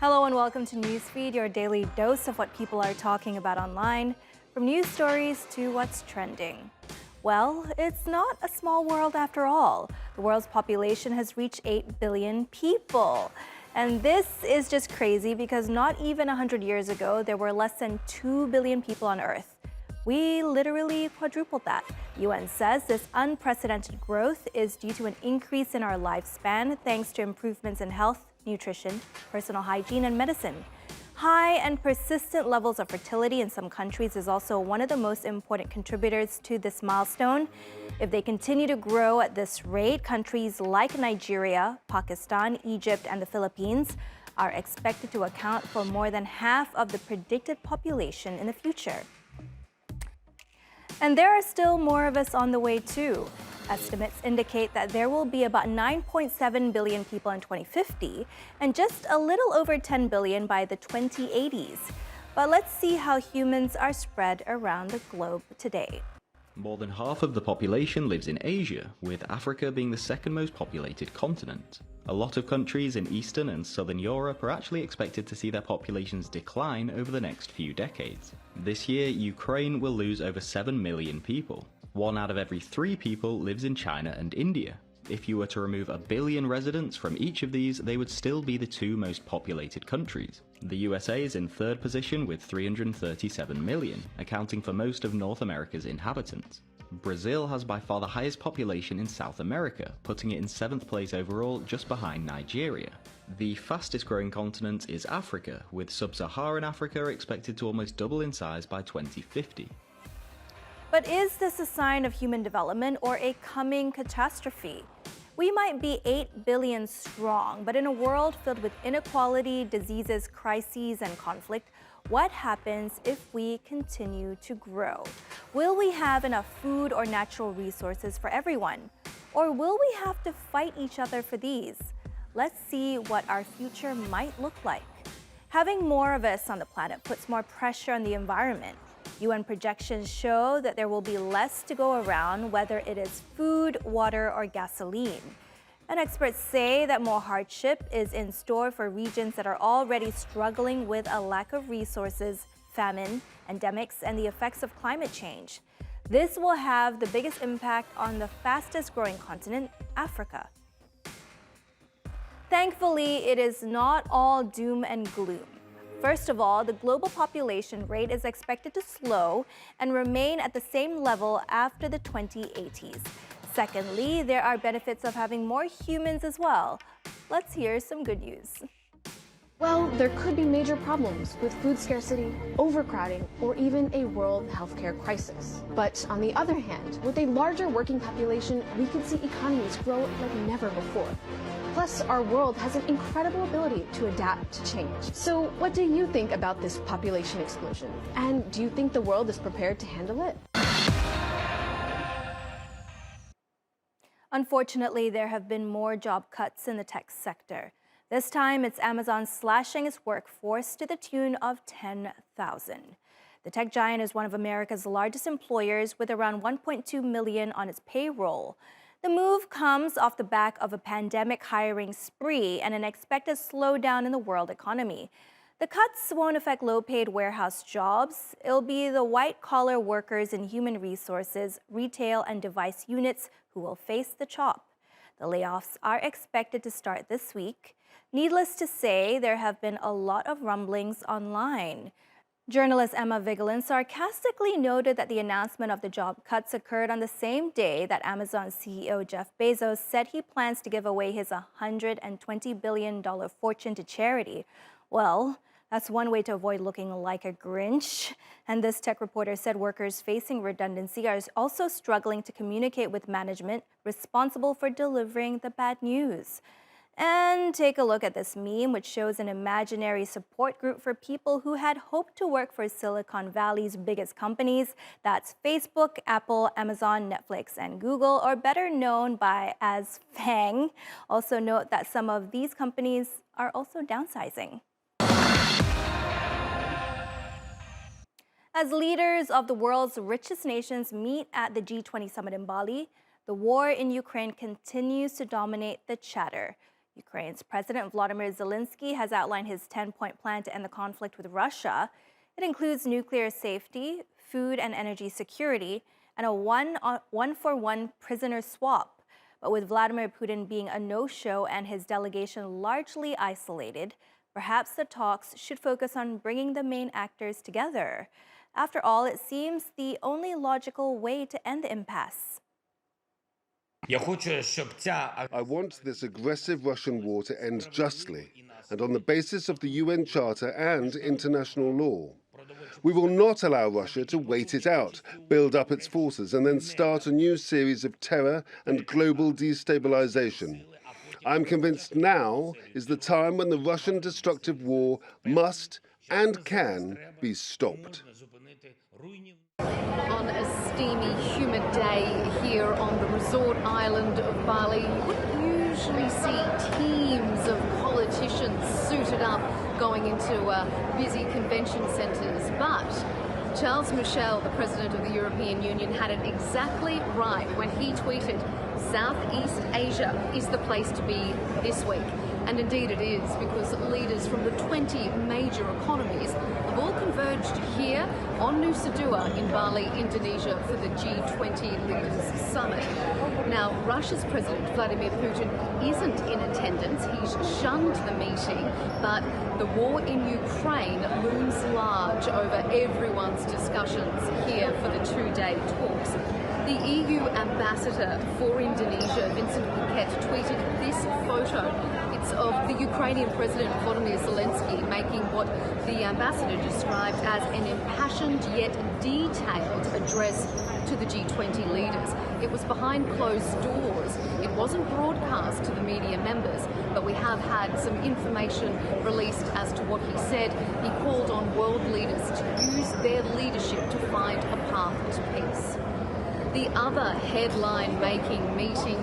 Hello and welcome to Newsfeed, your daily dose of what people are talking about online, from news stories to what's trending. Well, it's not a small world after all. The world's population has reached 8 billion people. And this is just crazy because not even 100 years ago, there were less than 2 billion people on Earth. We literally quadrupled that. The UN says this unprecedented growth is due to an increase in our lifespan thanks to improvements in health, nutrition, personal hygiene, and medicine. High and persistent levels of fertility in some countries is also one of the most important contributors to this milestone. If they continue to grow at this rate, countries like Nigeria, Pakistan, Egypt, and the Philippines are expected to account for more than half of the predicted population in the future. And there are still more of us on the way too. Estimates indicate that there will be about 9.7 billion people in 2050 and just a little over 10 billion by the 2080s. But let's see how humans are spread around the globe today. More than half of the population lives in Asia, with Africa being the second most populated continent. A lot of countries in Eastern and Southern Europe are actually expected to see their populations decline over the next few decades. This year, Ukraine will lose over 7 million people. 1 out of every 3 people lives in China and India. If you were to remove 1 billion residents from each of these, they would still be the 2 most populated countries. The USA is in 3rd position with 337 million, accounting for most of North America's inhabitants. Brazil has by far the highest population in South America, putting it in 7th place overall, just behind Nigeria. The fastest growing continent is Africa, with sub-Saharan Africa expected to almost double in size by 2050. But is this a sign of human development or a coming catastrophe? We might be 8 billion strong, but in a world filled with inequality, diseases, crises, and conflict, what happens if we continue to grow? Will we have enough food or natural resources for everyone? Or will we have to fight each other for these? Let's see what our future might look like. Having more of us on the planet puts more pressure on the environment. UN projections show that there will be less to go around, whether it is food, water, or gasoline. And experts say that more hardship is in store for regions that are already struggling with a lack of resources, famine, endemics, and the effects of climate change. This will have the biggest impact on the fastest growing continent, Africa. Thankfully, it is not all doom and gloom. First of all, the global population rate is expected to slow and remain at the same level after the 2080s. Secondly, there are benefits of having more humans as well. Let's hear some good news. Well, there could be major problems with food scarcity, overcrowding, or even a world healthcare crisis. But on the other hand, with a larger working population, we could see economies grow like never before. Plus, our world has an incredible ability to adapt to change. So what do you think about this population explosion? And do you think the world is prepared to handle it? Unfortunately, there have been more job cuts in the tech sector. This time, it's Amazon slashing its workforce to the tune of 10,000. The tech giant is one of America's largest employers with around 1.2 million on its payroll. The move comes off the back of a pandemic hiring spree and an expected slowdown in the world economy. The cuts won't affect low-paid warehouse jobs. It'll be the white-collar workers in human resources, retail, and device units who will face the chop. The layoffs are expected to start this week. Needless to say, there have been a lot of rumblings online. Journalist Emma Vigeland sarcastically noted that the announcement of the job cuts occurred on the same day that Amazon CEO Jeff Bezos said he plans to give away his $120 billion fortune to charity. Well, that's one way to avoid looking like a Grinch. And this tech reporter said workers facing redundancy are also struggling to communicate with management responsible for delivering the bad news. And take a look at this meme, which shows an imaginary support group for people who had hoped to work for Silicon Valley's biggest companies. That's Facebook, Apple, Amazon, Netflix, and Google, or better known as FANG. Also note that some of these companies are also downsizing. As leaders of the world's richest nations meet at the G20 summit in Bali, the war in Ukraine continues to dominate the chatter. Ukraine's President Volodymyr Zelensky has outlined his 10-point plan to end the conflict with Russia. It includes nuclear safety, food and energy security, and a one-for-one prisoner swap. But with Vladimir Putin being a no-show and his delegation largely isolated, perhaps the talks should focus on bringing the main actors together. After all, it seems the only logical way to end the impasse. I want this aggressive Russian war to end justly and on the basis of the UN Charter and international law. We will not allow Russia to wait it out, build up its forces, and then start a new series of terror and global destabilization. I'm convinced now is the time when the Russian destructive war must and can be stopped. On a steamy, humid day here on the resort island of Bali, you wouldn't usually see teams of politicians suited up going into busy convention centres, but Charles Michel, the President of the European Union, had it exactly right when he tweeted, "Southeast Asia is the place to be this week." And indeed it is, because leaders from the 20 major economies have all converged here on Nusa Dua in Bali, Indonesia, for the G20 Leaders Summit. Now, Russia's President Vladimir Putin isn't in attendance. He's shunned the meeting, but the war in Ukraine looms large over everyone's discussions here for the two-day talks. The EU ambassador for Indonesia, Vincent Bouquet, tweeted this photo. It's of the Ukrainian President Volodymyr Zelensky making what the ambassador described as an impassioned yet detailed address to the G20 leaders. It was behind closed doors. It wasn't broadcast to the media members, but we have had some information released as to what he said. He called on world leaders to use their leadership to find a path to peace. The other headline-making meeting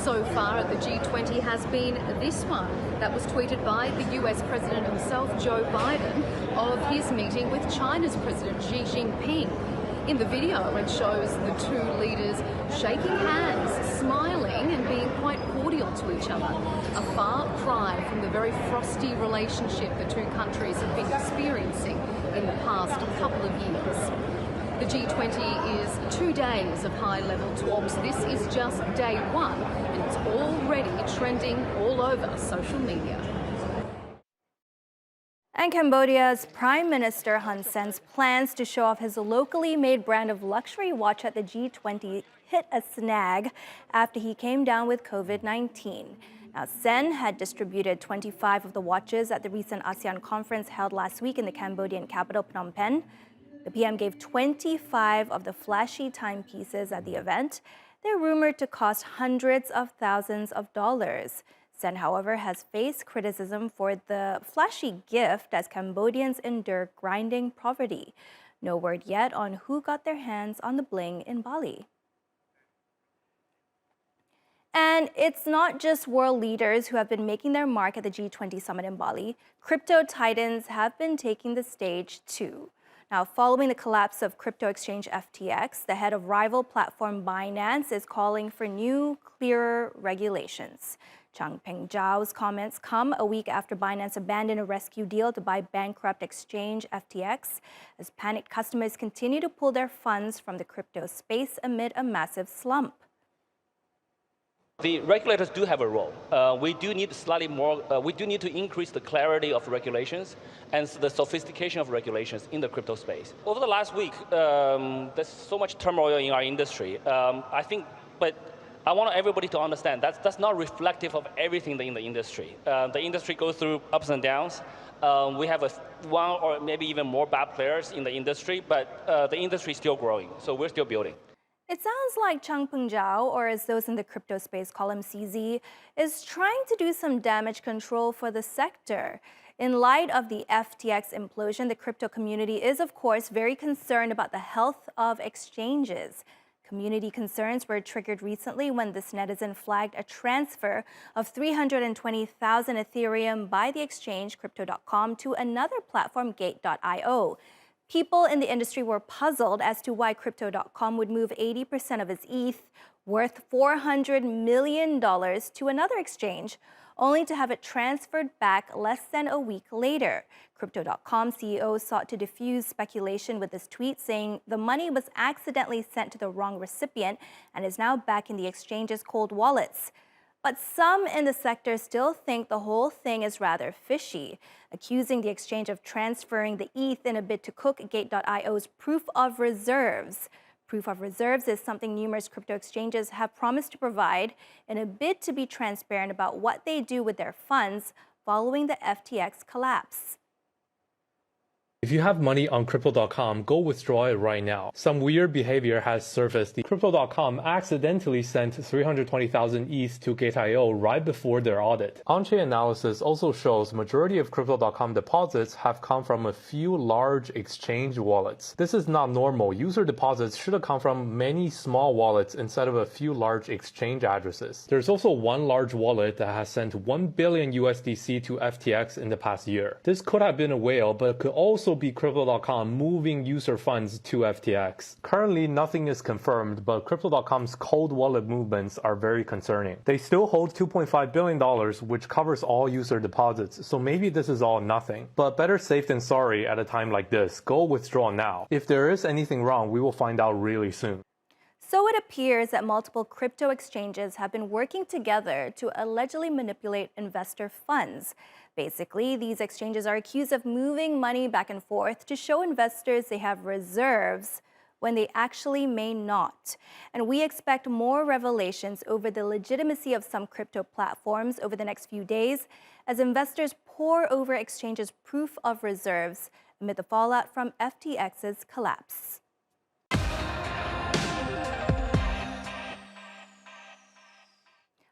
so far at the G20 has been this one that was tweeted by the US President himself, Joe Biden, of his meeting with China's President Xi Jinping. In the video, it shows the two leaders shaking hands, smiling and being quite cordial to each other. A far cry from the very frosty relationship the two countries have been experiencing in the past couple of years. The G20 is 2 days of high-level talks. This is just day one, and it's already trending all over social media. And Cambodia's Prime Minister Hun Sen's plans to show off his locally made brand of luxury watch at the G20 hit a snag after he came down with COVID-19. Now, Sen had distributed 25 of the watches at the recent ASEAN conference held last week in the Cambodian capital, Phnom Penh. The PM gave 25 of the flashy timepieces at the event. They're rumored to cost hundreds of thousands of dollars. Sen, however, has faced criticism for the flashy gift as Cambodians endure grinding poverty. No word yet on who got their hands on the bling in Bali. And it's not just world leaders who have been making their mark at the G20 summit in Bali. Crypto titans have been taking the stage too. Now, following the collapse of crypto exchange FTX, the head of rival platform Binance is calling for new, clearer regulations. Changpeng Zhao's comments come a week after Binance abandoned a rescue deal to buy bankrupt exchange FTX, as panicked customers continue to pull their funds from the crypto space amid a massive slump. The regulators do have a role. We do need slightly more. We do need to increase the clarity of regulations and the sophistication of regulations in the crypto space. Over the last week, there's so much turmoil in our industry. I think, but I want everybody to understand that's not reflective of everything in the industry. The industry goes through ups and downs. We have one or maybe even more bad players in the industry, but the industry is still growing, so we're still building. It sounds like Changpeng Zhao, or as those in the crypto space call him CZ, is trying to do some damage control for the sector. In light of the FTX implosion, the crypto community is, of course, very concerned about the health of exchanges. Community concerns were triggered recently when this netizen flagged a transfer of 320,000 Ethereum by the exchange Cryptocom to another platform, Gate.io. People in the industry were puzzled as to why Crypto.com would move 80% of its ETH, worth $400 million, to another exchange, only to have it transferred back less than a week later. Crypto.com CEO sought to diffuse speculation with this tweet, saying the money was accidentally sent to the wrong recipient and is now back in the exchange's cold wallets. But some in the sector still think the whole thing is rather fishy, accusing the exchange of transferring the ETH in a bid to cook Gate.io's proof of reserves. Proof of reserves is something numerous crypto exchanges have promised to provide in a bid to be transparent about what they do with their funds following the FTX collapse. If you have money on Crypto.com, go withdraw it right now. Some weird behavior has surfaced. Crypto.com accidentally sent 320,000 ETH to Gate.io right before their audit. On-chain analysis also shows majority of Crypto.com deposits have come from a few large exchange wallets. This is not normal. User deposits should have come from many small wallets instead of a few large exchange addresses. There's also one large wallet that has sent 1 billion USDC to FTX in the past year. This could have been a whale, but it could also be Crypto.com moving user funds to FTX. Currently, nothing is confirmed, but Crypto.com's cold wallet movements are very concerning. They still hold $2.5 billion, which covers all user deposits, so maybe this is all nothing. But better safe than sorry at a time like this. Go withdraw now. If there is anything wrong, we will find out really soon. So it appears that multiple crypto exchanges have been working together to allegedly manipulate investor funds. Basically, these exchanges are accused of moving money back and forth to show investors they have reserves when they actually may not. And we expect more revelations over the legitimacy of some crypto platforms over the next few days as investors pore over exchanges' proof of reserves amid the fallout from FTX's collapse.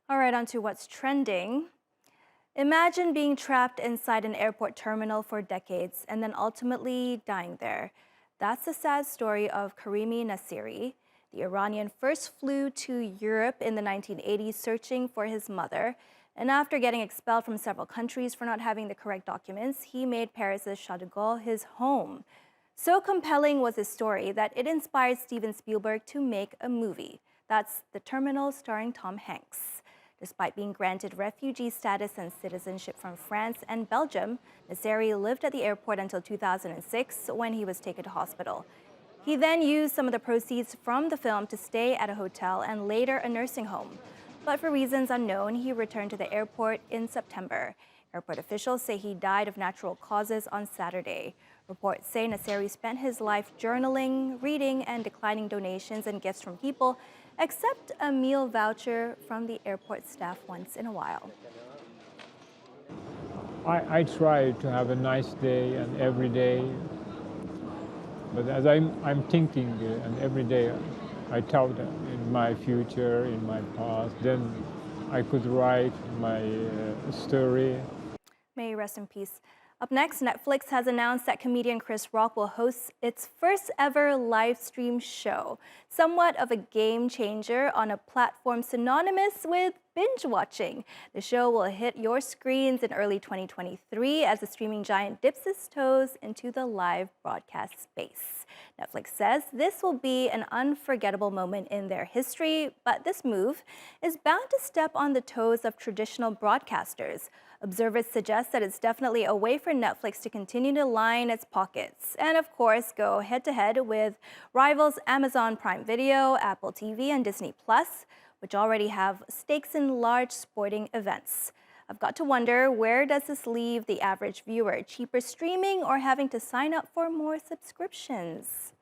All right, on to what's trending. Imagine being trapped inside an airport terminal for decades and then ultimately dying there. That's the sad story of Karimi Nassiri. The Iranian first flew to Europe in the 1980s searching for his mother. And after getting expelled from several countries for not having the correct documents, he made Paris's Charles de Gaulle his home. So compelling was his story that it inspired Steven Spielberg to make a movie. That's The Terminal, starring Tom Hanks. Despite being granted refugee status and citizenship from France and Belgium, Nassiri lived at the airport until 2006 when he was taken to hospital. He then used some of the proceeds from the film to stay at a hotel and later a nursing home. But for reasons unknown, he returned to the airport in September. Airport officials say he died of natural causes on Saturday. Reports say Nassiri spent his life journaling, reading, and declining donations and gifts from people, except a meal voucher from the airport staff once in a while. I try to have a nice day and every day, but as I'm thinking and every day I thought in my future, in my past, then I could write my story. May you rest in peace. Up next, Netflix has announced that comedian Chris Rock will host its first ever live stream show, somewhat of a game changer on a platform synonymous with binge watching. The show will hit your screens in early 2023 as the streaming giant dips its toes into the live broadcast space. Netflix says this will be an unforgettable moment in their history, but this move is bound to step on the toes of traditional broadcasters. Observers suggest that it's definitely a way for Netflix to continue to line its pockets and, of course, go head-to-head with rivals Amazon Prime Video, Apple TV, and Disney+, which already have stakes in large sporting events. I've got to wonder, where does this leave the average viewer? Cheaper streaming or having to sign up for more subscriptions?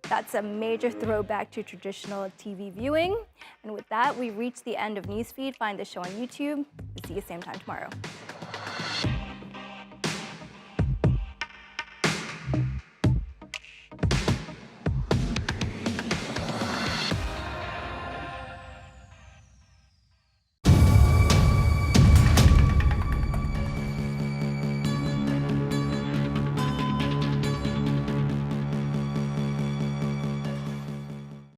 That's a major throwback to traditional TV viewing. And with that, we reach the end of Newsfeed. Find the show on YouTube. We'll see you same time tomorrow.